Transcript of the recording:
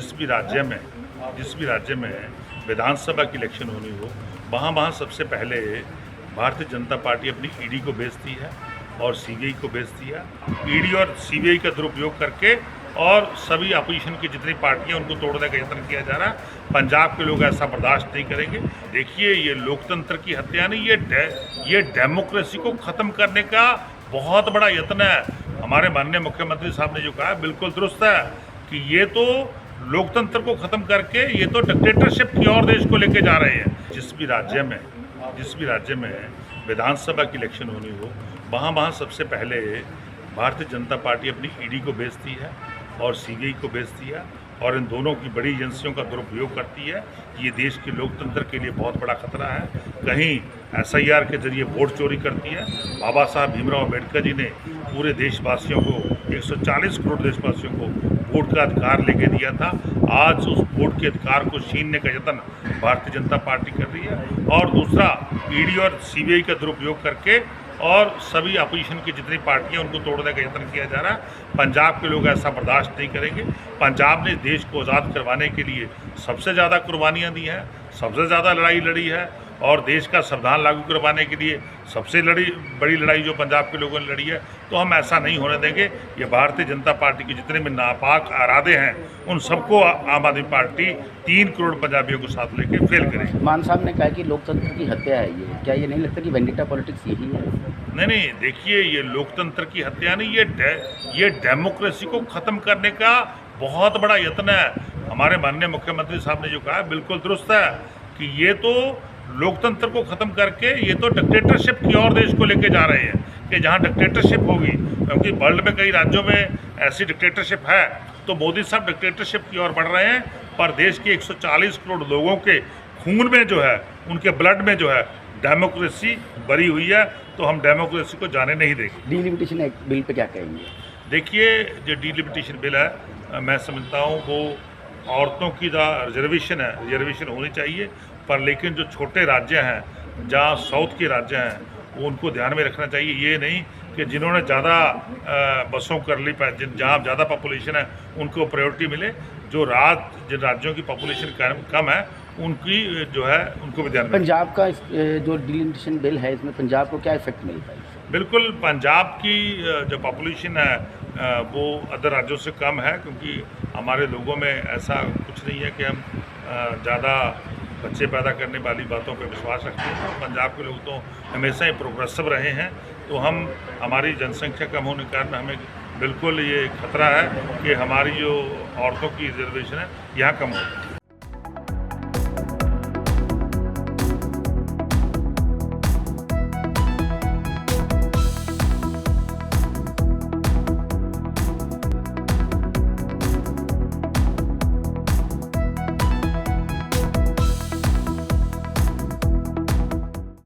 जिस भी राज्य में विधानसभा की इलेक्शन होनी हो, वहाँ सबसे पहले भारतीय जनता पार्टी अपनी ईडी को बेचती है और सीबीआई को बेचती है। ईडी और सीबीआई का दुरुपयोग करके और सभी अपोजिशन की जितनी पार्टियां उनको तोड़ने का यत्न किया जा रहा है। पंजाब के लोग ऐसा बर्दाश्त नहीं करेंगे। देखिए, ये लोकतंत्र की हत्या नहीं, ये डेमोक्रेसी को ख़त्म करने का बहुत बड़ा यत्न है। हमारे माननीय मुख्यमंत्री साहब ने जो कहा बिल्कुल दुरुस्त है कि ये तो लोकतंत्र को ख़त्म करके ये तो डिक्टेटरशिप की ओर देश को लेके जा रहे हैं। जिस भी राज्य में विधानसभा की इलेक्शन होनी हो, वहाँ सबसे पहले भारतीय जनता पार्टी अपनी ईडी को बेचती है और सीबीआई को बेचती है और इन दोनों की बड़ी एजेंसियों का दुरुपयोग करती है। ये देश के लोकतंत्र के लिए बहुत बड़ा खतरा है। कहीं एसआईआर के जरिए वोट चोरी करती है। बाबा साहब भीमराव अम्बेडकर जी ने पूरे देशवासियों को, 140 करोड़ देशवासियों को वोट का अधिकार लेके दिया था। आज उस वोट के अधिकार को छीनने का यत्न भारतीय जनता पार्टी कर रही है। और दूसरा, ईडी और सीबीआई का दुरुपयोग करके और सभी अपोजिशन की जितनी पार्टियां उनको तोड़ने का यत्न किया जा रहा है। पंजाब के लोग ऐसा बर्दाश्त नहीं करेंगे। पंजाब ने देश को आज़ाद करवाने के लिए सबसे ज़्यादा कुर्बानियां दी हैं, सबसे ज़्यादा लड़ाई लड़ी है और देश का संविधान लागू करवाने के लिए सबसे बड़ी लड़ाई जो पंजाब के लोगों ने लड़ी है। तो हम ऐसा नहीं होने देंगे। ये भारतीय जनता पार्टी के जितने भी नापाक इरादे हैं उन सबको आम आदमी पार्टी 3 करोड़ पंजाबियों को साथ लेके फेल करेगी। मान साहब ने कहा कि लोकतंत्र की हत्या है ये, क्या ये नहीं लगता कि वेंडिटा पॉलिटिक्स यही है? नहीं, देखिए, ये लोकतंत्र की हत्या नहीं, ये डेमोक्रेसी को ख़त्म करने का बहुत बड़ा यत्न है। हमारे माननीय मुख्यमंत्री साहब ने जो कहा बिल्कुल दुरुस्त है कि ये तो लोकतंत्र को ख़त्म करके ये तो डिक्टेटरशिप की ओर देश को लेके जा रहे हैं। कि जहाँ डिक्टेटरशिप होगी, क्योंकि वर्ल्ड में कई राज्यों में ऐसी डिक्टेटरशिप है, तो मोदी साहब डिक्टेटरशिप की ओर बढ़ रहे हैं। पर देश के 140 करोड़ लोगों के खून में जो है, उनके ब्लड में जो है डेमोक्रेसी भरी हुई है। तो हम डेमोक्रेसी को जाने नहीं देंगे। डिलिमिटेशन एक्ट बिल पे क्या कहेंगे? देखिए, जो डिलिमिटेशन बिल है, मैं समझता हूँ वो औरतों की रिजर्वेशन होनी चाहिए। पर लेकिन जो छोटे राज्य हैं, जहाँ साउथ के राज्य हैं, वो उनको ध्यान में रखना चाहिए। ये नहीं कि जिन्होंने ज़्यादा बसों कर ली, जहाँ ज़्यादा पॉपुलेशन है उनको प्रायोरिटी मिले। जिन राज्यों की पॉपुलेशन कम है उनकी जो है उनको भी ध्यान में। पंजाब का जो डिलिमिटेशन बिल है, इसमें पंजाब को क्या इफेक्ट मिलता है? बिल्कुल, पंजाब की जो पॉपुलेशन है वो अदर राज्यों से कम है, क्योंकि हमारे लोगों में ऐसा कुछ नहीं है कि हम ज़्यादा बच्चे पैदा करने वाली बातों पर विश्वास रखते हैं। पंजाब के लोग तो हमेशा ही प्रोग्रेसिव रहे हैं। तो हमारी जनसंख्या कम होने के कारण हमें बिल्कुल ये खतरा है कि हमारी जो औरतों की रिजर्वेशन है यहाँ कम हो।